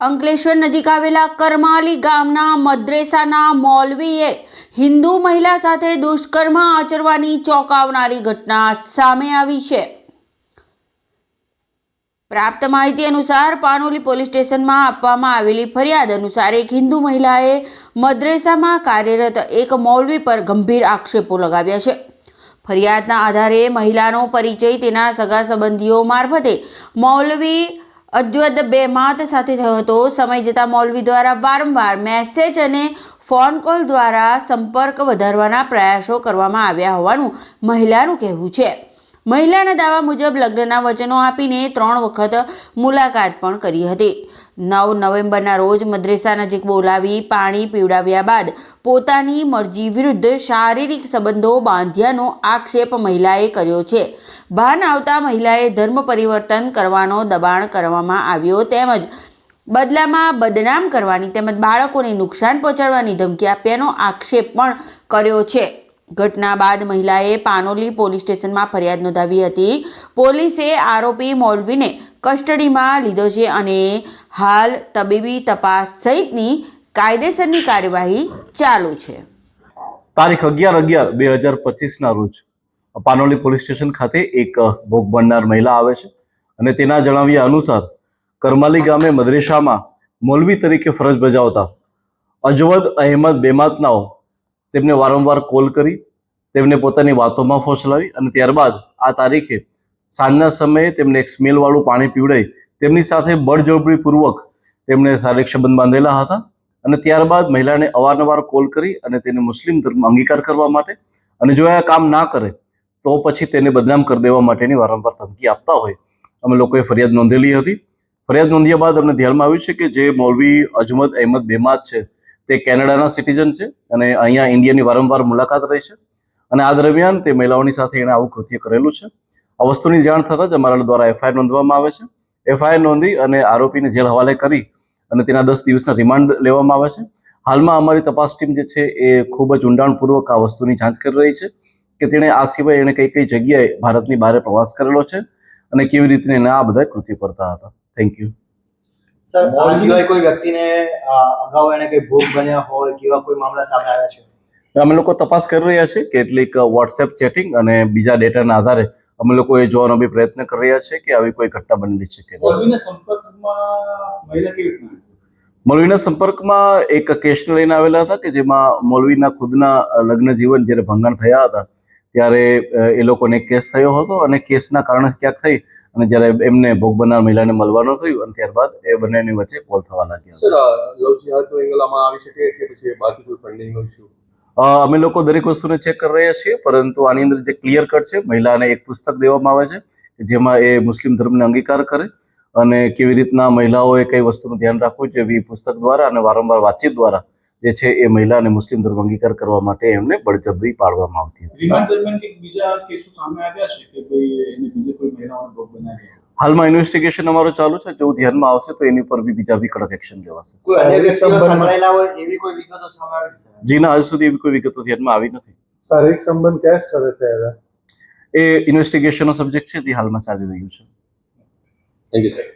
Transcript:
અંકલેશ્વર નજીક આવેલા કરમાલી ગામના મદ્રેસાના મૌલવીએ હિન્દુ મહિલા સાથે દુષ્કર્મ આચરવાની ચોંકાવનારી ઘટના સામે આવી છે। પ્રાપ્ત માહિતી અનુસાર પાનોલી પોલીસ સ્ટેશનમાં આપવામાં આવેલી ફરિયાદ અનુસાર એક હિન્દુ મહિલાએ મદ્રેસામાં કાર્યરત એક મૌલવી પર ગંભીર આક્ષેપો લગાવ્યા છે। ફરિયાદના આધારે મહિલાનો પરિચય તેના સગા સંબંધીઓ મારફતે મૌલવી અજવદ બેમાત સાથે થયો હતો। સમય જતાં મૌલવી દ્વારા વારંવાર મેસેજ અને ફોન કોલ દ્વારા સંપર્ક વધારવાના પ્રયાસો કરવામાં આવ્યા હોવાનું મહિલાનું કહેવું છે। મહિલાના દાવા મુજબ લગ્નના વચનો આપીને 3 વખત મુલાકાત પણ કરી હતી। 9 નવેમ્બરના રોજ મદ્રેસા નજીક બોલાવી પાણી પીવડાવ્યા બાદ પોતાની મરજી વિરુદ્ધ શારીરિક સંબંધો બાંધ્યાનો આક્ષેપ મહિલાએ કર્યો છે। ભાન આવતા મહિલાએ ધર્મ પરિવર્તન કરવાનો દબાણ કરવામાં આવ્યો તેમજ બદલામાં બદનામ કરવાની તેમજ બાળકોને નુકસાન પહોંચાડવાની ધમકી આપ્યાનો આક્ષેપ પણ કર્યો છે। ઘટના બાદ મહિલાએ પાનોલી પોલીસ સ્ટેશનમાં ફરિયાદ નોંધાવી હતી। પોલીસે આરોપી મૌલવીને કસ્ટડીમાં લીધો છે અને હાલ તબીબી તપાસ સહિતની કાયદેસરની કાર્યવાહી ચાલુ છે। તારીખ 11/11/2025 રોજ પાનોલી પોલીસ સ્ટેશન ખાતે એક ભોગ બનનાર મહિલા આવે છે અને તેના જણાવ્યા અનુસાર કરમાલી ગામે મદ્રેસામાં મૌલવી તરીકે ફરજ બજાવતા અજવદ અહેમદ બેમાતનાઓ તેમને વારંવાર કોલ કરી તેમને પોતાની વાતોમાં ફોસલાવી અને ત્યારબાદ આ તારીખે સાંજના સમયે તેમને એક સ્મેલવાળું પાણી પીવડાવી તેમની સાથે બળજબરીપૂર્વક તેમણે શારીરિક સંબંધ બાંધેલા હતા અને ત્યારબાદ મહિલાને અવારનવાર કોલ કરી અને તેને મુસ્લિમ ધર્મ અંગીકાર કરવા માટે અને જો આ કામ ના કરે તો પછી તેને બદનામ કરી દેવા માટેની વારંવાર ધમકી આપતા હોય અમે લોકોએ ફરિયાદ નોંધેલી હતી। ફરિયાદ નોંધ્યા બાદ અમને ધ્યાનમાં આવ્યું છે કે જે મૌલવી અજમદ અહેમદ બેમાત છે તે કેનેડાના સિટીઝન છે અને અહીંયા ઇન્ડિયાની વારંવાર મુલાકાત રહી છે અને આ દરમિયાન તે મહિલાઓની સાથે એણે આવું કૃત્ય કરેલું છે। આ વસ્તુની જાણ થતાં જ અમારા દ્વારા એફઆઈઆર નોંધવામાં આવે છે। એફઆઈઆર નોંધી અને આરોપીને જેલ હવાલે કરી અને તેના 10 દિવસના રિમાન્ડ લેવામાં આવે છે। હાલમાં અમારી તપાસ ટીમ જે છે એ ખૂબ જ ઊંડાણપૂર્વક આ વસ્તુની જાંચ કરી રહી છે કે તેણે આ સિવાય એણે કઈ કઈ જગ્યાએ ભારતની બહાર પ્રવાસ કરેલો છે અને કેવી રીતે એને આ બધા કૃત્ય કરતા હતા। Thank you sir. આ સિવાય કોઈ વ્યક્તિને અગાઉ એને કઈ ભોગ બન્યા હોય કેવા કોઈ મામલા સામે આવ્યા છે? અમે લોકો તપાસ કરી રહ્યા છીએ। કેટલીક વોટ્સએપ ચેટિંગ અને બીજા ડેટાના આધારે અમે લોકો એ જોવાનો બી પ્રયત્ન કરી રહ્યા છીએ કે આવી કોઈ ઘટના બનેલી છે કે મૌલવીના સંપર્કમાં એક કેસને લઈને આવેલા હતા કે જેમાં મૌલવીના ખુદના લગ્ન જીવન જ્યારે ભંગાણ થયા હતા ત્યારે એ લોકોને કેસ થયો હતો અને કેસના કારણે ક્યાંક થઈ અને જ્યારે એમને ભોગ બનનાર મહિલાને મળવાનું થયું અને ત્યારબાદ એ બંનેની વચ્ચે કોલ થવા લાગ્યા। સર લવ જિહાદનો એંગલ આમાં આવી શકે કે પછી બાકી કોઈ ફંડિંગનો ઇશ્યુ? અમે લોકો દરેક વસ્તુને ચેક કરી રહ્યા છીએ પરંતુ આની અંદર જે ક્લિયર કટ છે મહિલાને એક પુસ્તક દેવામાં આવે છે જેમાં એ મુસ્લિમ ધર્મને અંગીકાર કરે અને કેવી રીતના મહિલાઓએ કઈ વસ્તુનું ધ્યાન રાખવું જોઈએ પુસ્તક દ્વારા અને વારંવાર વાતચીત દ્વારા જે છે એ મહિલાને મુસ્લિમ ધર્મ અંગીકાર કરવા માટે એમને બળજબરી પાડવામાં આવતી હતી। હાલમાં ઇન્વેસ્ટિગેશન અમારો ચાલુ છે। જો ધ્યાનમાં આવશે તો એની પર બી બીજા બી કડક એક્શન લેવાશે। જી ના, હજુ સુધી એવી કોઈ વિગતો ધ્યાનમાં આવી નથી। શારીરિક સંબંધ ક્યાં સ્તરે થયા હતા એ ઇન્વેસ્ટિગેશનનો સબ્જેક્ટ છે જે હાલમાં ચાલી રહ્યું છે। Thank you sir.